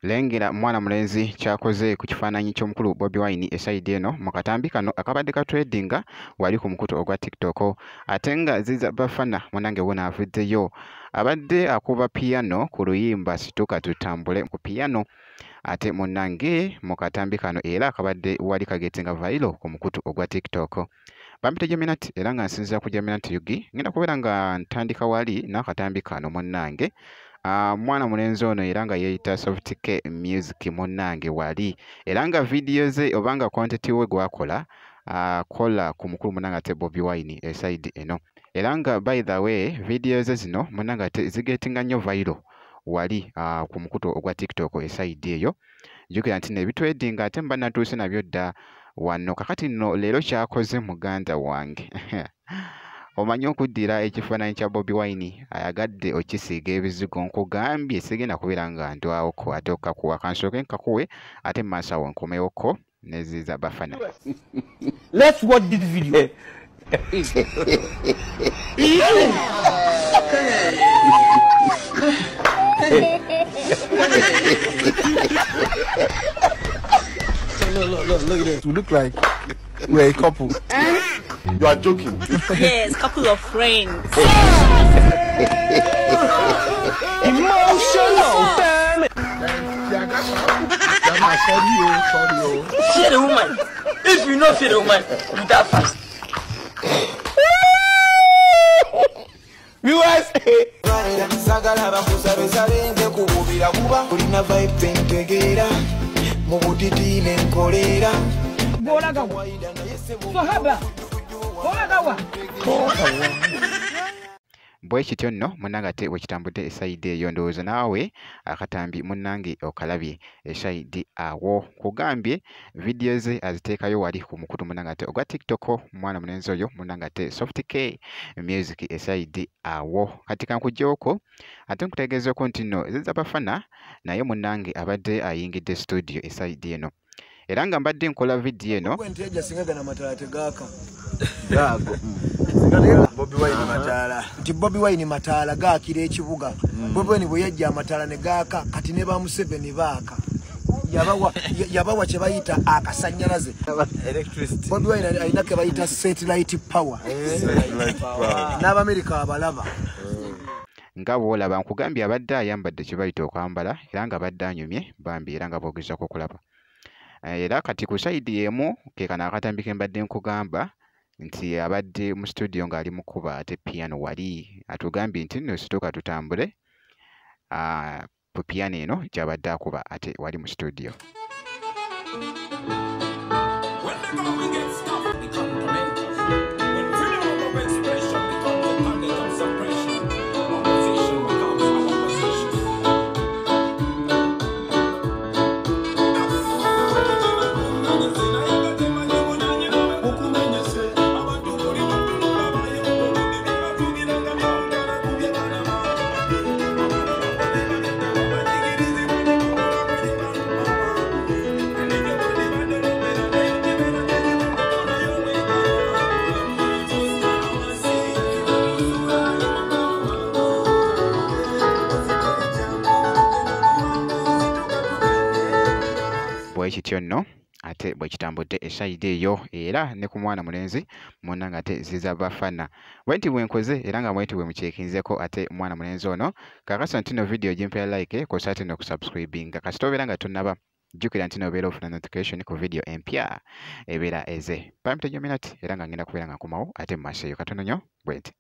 Lengera mwana mulenzi kyakoze ku kifaananyi ky'omukulu Bobi Wine esayidi eno mu katambi kano akabadde ka tradinga wali ku mukutu ogwa TikTok ate nga ziza bafana munange wona avuddeyo abadde akuba piano ku luyimba situka tutambule ku piano ate munange mu katambi kano era akabadde wali kagetinga viral ku mukutu ogwa TikTok. Bampita Geminati era nga nsinziza ku Geminati Yugi ngenda kubeera nga ntandika wali n'akatambi kano munange. Mwana mulenzi ono era nga yeeyita Soft K Music munnange wali era nga video ze oba nga content we gwakola akola ku mukulu munnange ate Bobi Wine eside eno era nga by the way video ze zino munnange ate zigetinga nnyo viral wali ku mukutu ogwa TikTok eside eyo. Jjukira nti nebitwedinga ate mba natuuse nabyo dda wano kakati nno leero kyakoze muganda wange omanyi okuddira ekifaananyi kya Bobi Wine ayagadde okisiiga ebizigo nkugambye sigenda kubeera nga ndwawoko ate okakuwa kansooke nkakuwe ate mu maaso awo nkomewoko neziza bafana. Let's watch this video. Look at this. We look like we're a couple. You are joking. Yes, couple of friends. Emotional, damn it. Sorry. See the woman. If you not see the woman, you die fast. Viewers. Bwe kityo nno munnange ate bwe kitambudde esayidi eyo ndowooza naawe akatambi munnange okalabye esayidi awo kugambye video ze aziteekayo wali ku mukutu munnange ate ogwa TikTok mwana mulenzi oyo munnange ate Soft K Music esayidi awo kati kankuggyeko ate nkutegeezeko nti nno ziza bafana naye munnange abadde ayingidde studio esayidi eno era nga mbadde nkola video eno Bobi Wine mataala gaakira ekibuga. Bobi Wine bwe yajja amataala ne gaaka kati ne ba Museveni baaka yabawa kye bayita akasannyalaze. Bobi Wine alina ke bayita satellite power n'Abamerika abalaba nga bw'olaba nkugambye abadde ayambadde kye bayita okwambala era nga abadde anyumye bambi era nga boogezako okulaba era kati ku sayidi emu ke kano akatambi ke mbadde nkugamba nti abadde mu studio ng'ali mu kuba ate piano wali atugambye nti nno situka tutambule ku piano eno gy'abadde akuba ate wali mu studio. Kityo nno ate bwe kitambudde esayidi eyo era ne ku mwana mulenzi munnange ate ziza bafana bwenti bwe nkoze era nga bwenti bwe mukyekinzeko ate mwana mulenzi ono kakasa nti no video gimpera like kosa ate no kusubscribinga kasita obeera nga tonnaba jjukira nti nobeera ofuna notification ku video empya ebeera eze Bampita Geminati era nga ngenda kubeera nga nkomawo ate mu maaso eyo katono nnyo bwenti.